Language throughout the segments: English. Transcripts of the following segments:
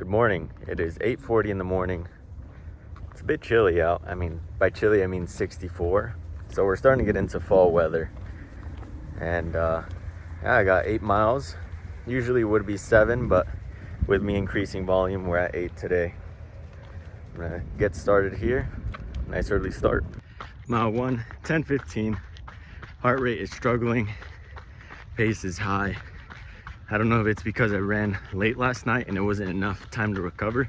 Good morning. It is 8:40 in the morning. It's a bit chilly out. I mean, by chilly I mean 64. So we're starting to get into fall weather. And yeah, I got 8 miles. Usually would be 7, but with me increasing volume, we're at 8 today. I'm gonna get started here. Nice early start. Mile 1, 10:15. Heart rate is struggling. Pace is high. I don't know if it's because I ran late last night and it wasn't enough time to recover,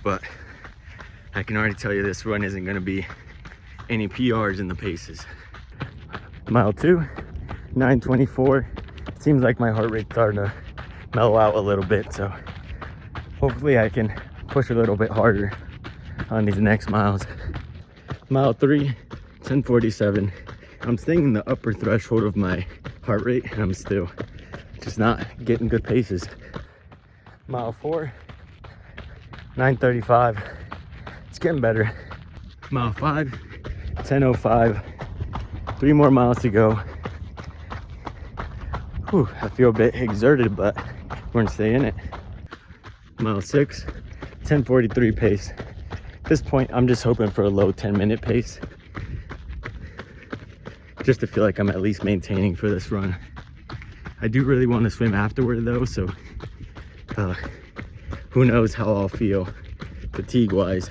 but I can already tell you this run isn't going to be any PRs in the paces. Mile 2, 9:24. Seems like my heart rate's starting to mellow out a little bit, so hopefully I can push a little bit harder on these next miles. Mile 3, 10:47. I'm staying in the upper threshold of my heart rate and I'm still just not getting good paces. Mile 4, 9:35. It's getting better. Mile 5, 10:05. 3 more miles to go. Whew, I feel a bit exerted, but we're gonna stay in it. Mile 6, 10:43 pace. At this point, I'm just hoping for a low 10-minute pace, just to feel like I'm at least maintaining for this run. I do really want to swim afterward though, so who knows how I'll feel fatigue wise.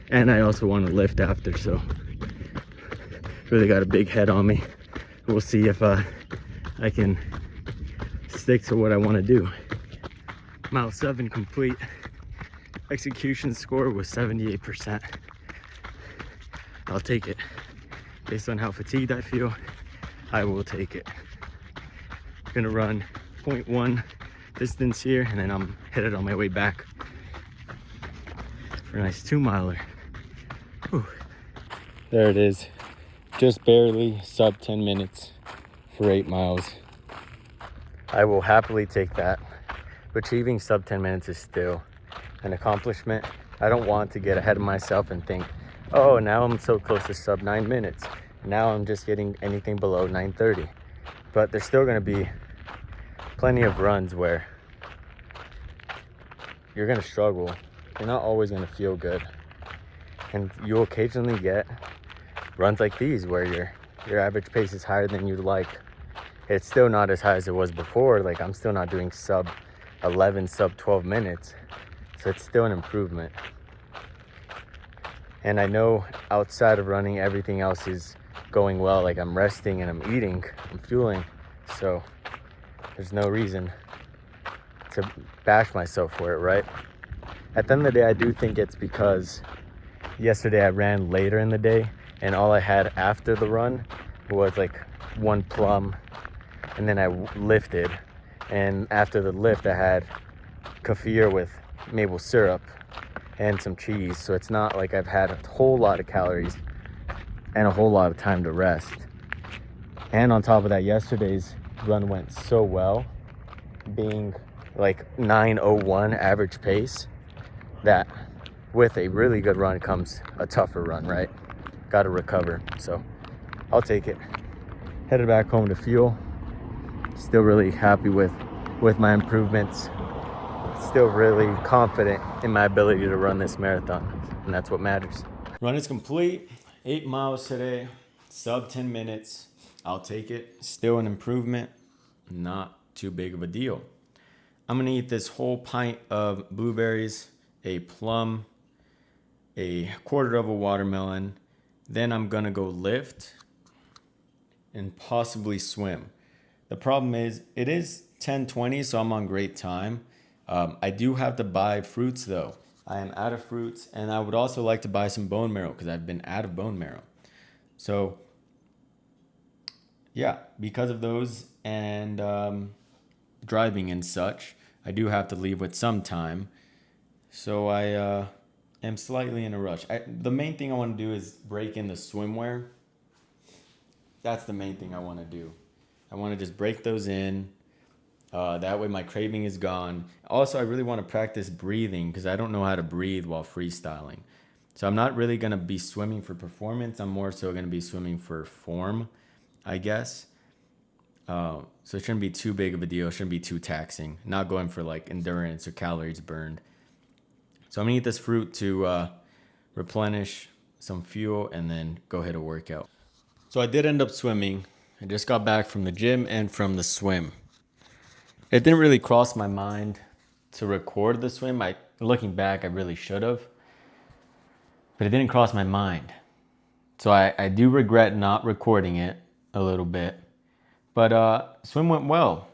And I also want to lift after, so really got a big head on me. We'll see if I can stick to what I want to do. Mile 7 complete. Execution score was 78%. I'll take it. Based on how fatigued I feel, I will take it. Gonna run 0.1 distance here and then I'm headed on my way back for a nice 2-miler. Whew. There it is, just barely sub 10 minutes for 8 miles. I will happily take that. Achieving sub 10 minutes is still an accomplishment. I don't want to get ahead of myself and think, oh, now I'm so close to sub 9 minutes. Now I'm just getting anything below 9:30. But there's still going to be plenty of runs where you're going to struggle. You're not always going to feel good. And you'll occasionally get runs like these where your average pace is higher than you'd like. It's still not as high as it was before. Like, I'm still not doing sub 11, sub 12 minutes. So it's still an improvement. And I know outside of running, everything else is going well. Like, I'm resting and I'm eating, I'm fueling. So there's no reason to bash myself for it, right? At the end of the day, I do think it's because yesterday I ran later in the day and all I had after the run was like 1 plum, and then I lifted, and after the lift I had kefir with maple syrup and some cheese. So it's not like I've had a whole lot of calories and a whole lot of time to rest. And on top of that, yesterday's run went so well, being like 9:01 average pace, that with a really good run comes a tougher run, right? Got to recover. So I'll take it. Headed back home to fuel. Still really happy with my improvements. Still really confident in my ability to run this marathon, and that's what matters. Run is complete. 8 miles today, sub 10 minutes. I'll take it. Still an improvement, not too big of a deal. I'm gonna eat this whole pint of blueberries, a plum, a quarter of a watermelon. Then I'm gonna go lift and possibly swim. The problem is it is 10:20, so I'm on great time. I do have to buy fruits though. I am out of fruits, and I would also like to buy some bone marrow because I've been out of bone marrow. So yeah, because of those and driving and such, I do have to leave with some time. So I am slightly in a rush. The main thing I want to do is break in the swimwear. That's the main thing I want to do. I want to just break those in. That way my craving is gone. Also, I really want to practice breathing because I don't know how to breathe while freestyling. So I'm not really going to be swimming for performance. I'm more so going to be swimming for form, I guess. So it shouldn't be too big of a deal. It shouldn't be too taxing. Not going for like endurance or calories burned. So I'm gonna eat this fruit to replenish some fuel and then go hit a workout. So I did end up swimming. I just got back from the gym and from the swim. It didn't really cross my mind to record the swim. Looking back, I really should have, but it didn't cross my mind. So I do regret not recording it a little bit. But swim went well.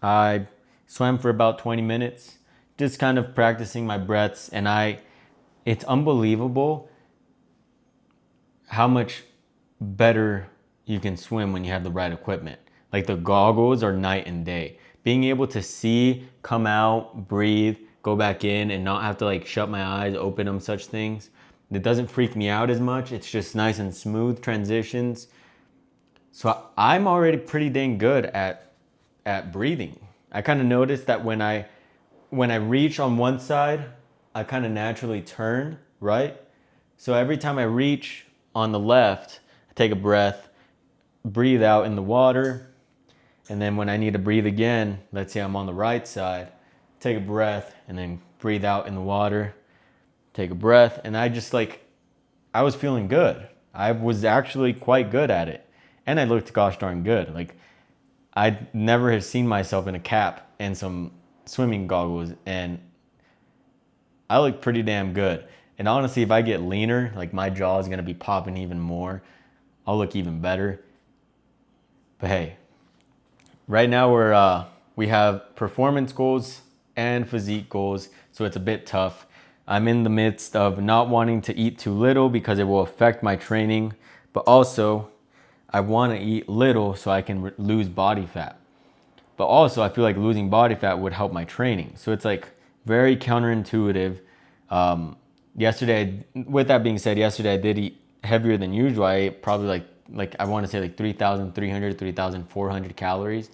I swam for about 20 minutes, just kind of practicing my breaths, and it's unbelievable how much better you can swim when you have the right equipment. Like the goggles are night and day. Being able to see, come out, breathe, go back in, and not have to like shut my eyes, open them, such things. It doesn't freak me out as much. It's just nice and smooth transitions. So I'm already pretty dang good at breathing. I kind of noticed that when I reach on one side, I kind of naturally turn, right? So every time I reach on the left, I take a breath, breathe out in the water, and then when I need to breathe again, let's say I'm on the right side, take a breath and then breathe out in the water, take a breath, and I was feeling good. I was actually quite good at it. And I looked gosh darn good. Like I never have seen myself in a cap and some swimming goggles, and I look pretty damn good. And honestly, if I get leaner, like my jaw is gonna be popping even more. I'll look even better. But hey, right now we have performance goals and physique goals, so it's a bit tough. I'm in the midst of not wanting to eat too little because it will affect my training, but also I want to eat little so I can lose body fat. But also I feel like losing body fat would help my training. So it's like very counterintuitive. With that being said, yesterday I did eat heavier than usual. I ate probably like I want to say like 3,300, 3,400 calories,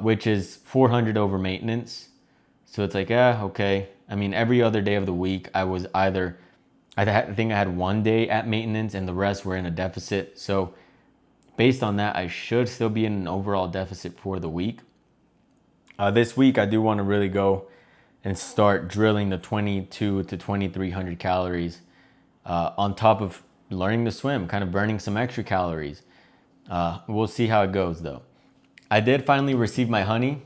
which is 400 over maintenance. So it's like, okay. I mean, every other day of the week, I think I had one day at maintenance and the rest were in a deficit. So based on that, I should still be in an overall deficit for the week. This week, I do want to really go and start drilling the 22 to 2,300 calories on top of learning to swim, kind of burning some extra calories. We'll see how it goes though. I did finally receive my honey.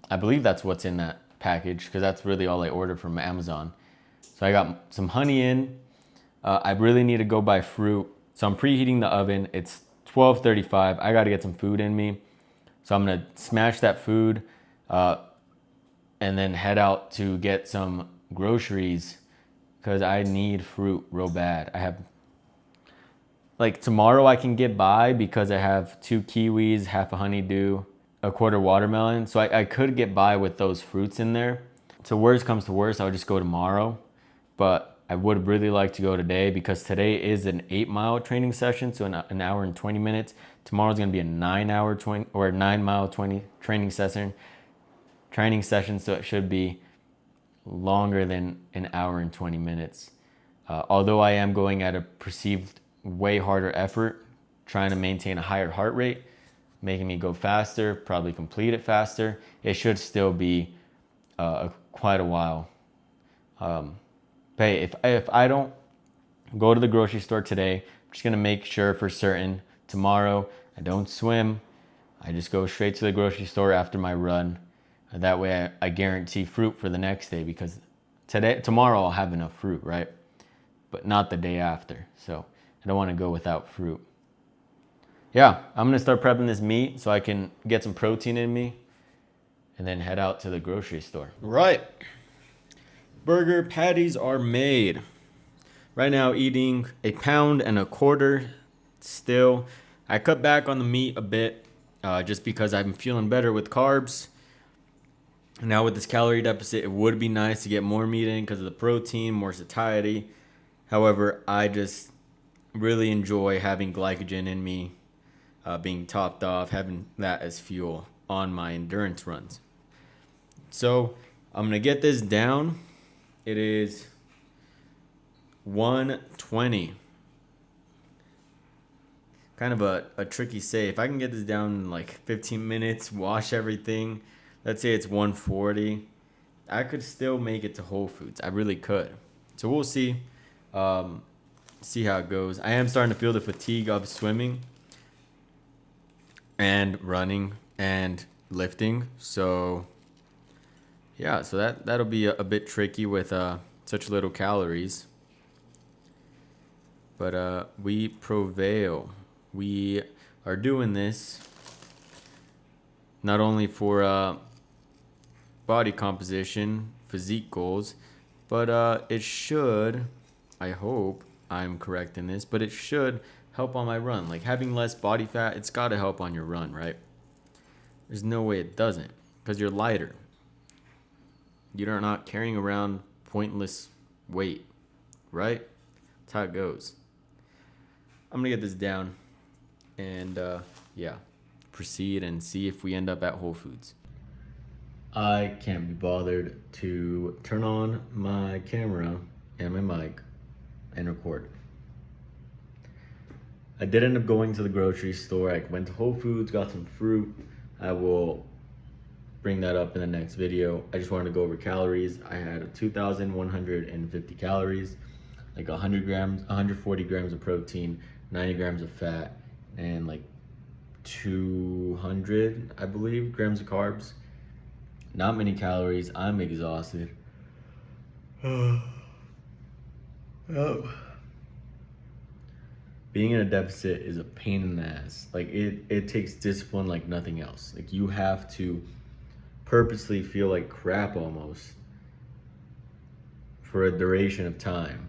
I believe that's what's in that package because that's really all I ordered from Amazon. So I got some honey in. I really need to go buy fruit. So I'm preheating the oven. It's 12:35. I got to get some food in me. So I'm going to smash that food and then head out to get some groceries because I need fruit real bad. I have, like tomorrow I can get by because I have 2 kiwis, half a honeydew, a quarter watermelon. So I could get by with those fruits in there. So worst comes to worst, I'll just go tomorrow. But I would really like to go today because today is an 8-mile training session, so an hour and 20 minutes. Tomorrow's gonna be a 9-mile 20 training session. So it should be longer than an hour and 20 minutes. Although I am going at a perceived way harder effort, trying to maintain a higher heart rate, making me go faster, probably complete it faster. It should still be quite a while. But if I don't go to the grocery store today, I'm just gonna make sure for certain tomorrow I don't swim. I just go straight to the grocery store after my run. That way I guarantee fruit for the next day because tomorrow I'll have enough fruit, right? But not the day after. So I don't want to go without fruit. Yeah, I'm gonna start prepping this meat so I can get some protein in me and then head out to the grocery store. Right. Burger patties are made. Right now eating 1.25 pounds still. I cut back on the meat a bit just because I'm feeling better with carbs. Now with this calorie deficit, it would be nice to get more meat in because of the protein, more satiety. However, I just really enjoy having glycogen in me, being topped off, having that as fuel on my endurance runs. So I'm going to get this down. It is 120. kind of a tricky say. If I can get this down in like 15 minutes, wash everything, let's say it's 140, I could still make it to Whole Foods. I really could. So we'll see. See how it goes. I am starting to feel the fatigue of swimming and running and lifting. So yeah, so that'll be a bit tricky with such little calories. But we prevail. We are doing this not only for body composition, physique goals, but it should, I hope I'm correct in this, but it should help on my run. Like having less body fat, it's got to help on your run, right? There's no way it doesn't, because you're lighter. You're not carrying around pointless weight, right? That's how it goes. I'm gonna get this down and yeah, proceed and see if we end up at Whole Foods. I can't be bothered to turn on my camera and my mic and record. I did end up going to the grocery store. I went to Whole Foods, got some fruit. I will bring that up in the next video. I just wanted to go over calories. I had 2,150 calories, like 100 grams, 140 grams of protein, 90 grams of fat, and like 200, I believe, grams of carbs. Not many calories. I'm exhausted. Oh. Being in a deficit is a pain in the ass. Like it takes discipline like nothing else. Like you have to purposely feel like crap almost for a duration of time.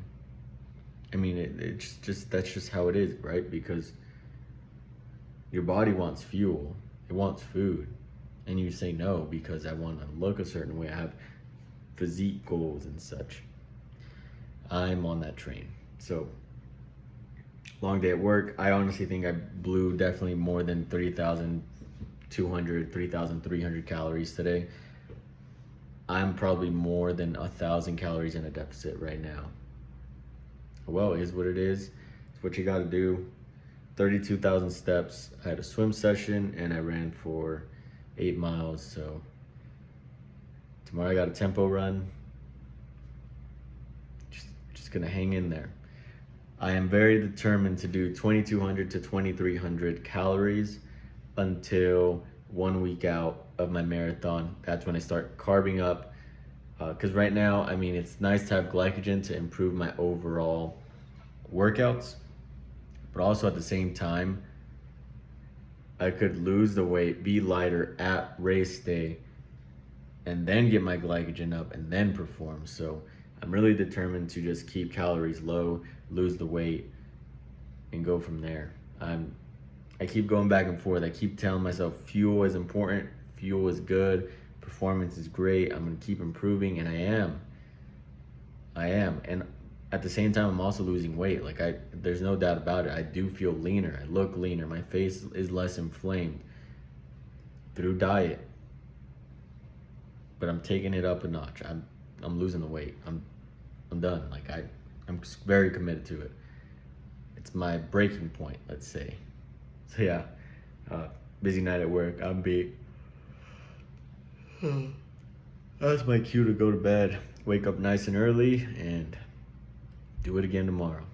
I mean, it's just that's just how it is, right? Because your body wants fuel, it wants food, and you say no because I want to look a certain way. I have physique goals and such. I'm on that train. So long day at work. I honestly think I blew definitely more than 3,200, 3,300 calories today. I'm probably more than 1,000 calories in a deficit right now. Well, it is what it is. It's what you got to do. 32,000 steps. I had a swim session and I ran for 8 miles. So tomorrow I got a tempo run. Just gonna hang in there. I am very determined to do 2,200 to 2,300 calories until 1 week out of my marathon. That's when I start carbing up. Because right now, I mean, it's nice to have glycogen to improve my overall workouts, but also at the same time, I could lose the weight, be lighter at race day, and then get my glycogen up and then perform. So I'm really determined to just keep calories low, lose the weight, and go from there. I keep going back and forth. I keep telling myself fuel is important, fuel is good, performance is great, I'm gonna keep improving, and I am. And at the same time, I'm also losing weight. Like there's no doubt about it. I do feel leaner, I look leaner, my face is less inflamed through diet. But I'm taking it up a notch. I'm losing the weight. I'm done. Like I'm very committed to it. It's my breaking point, let's say. So yeah, busy night at work. I'm beat. That's my cue to go to bed, wake up nice and early, and do it again tomorrow.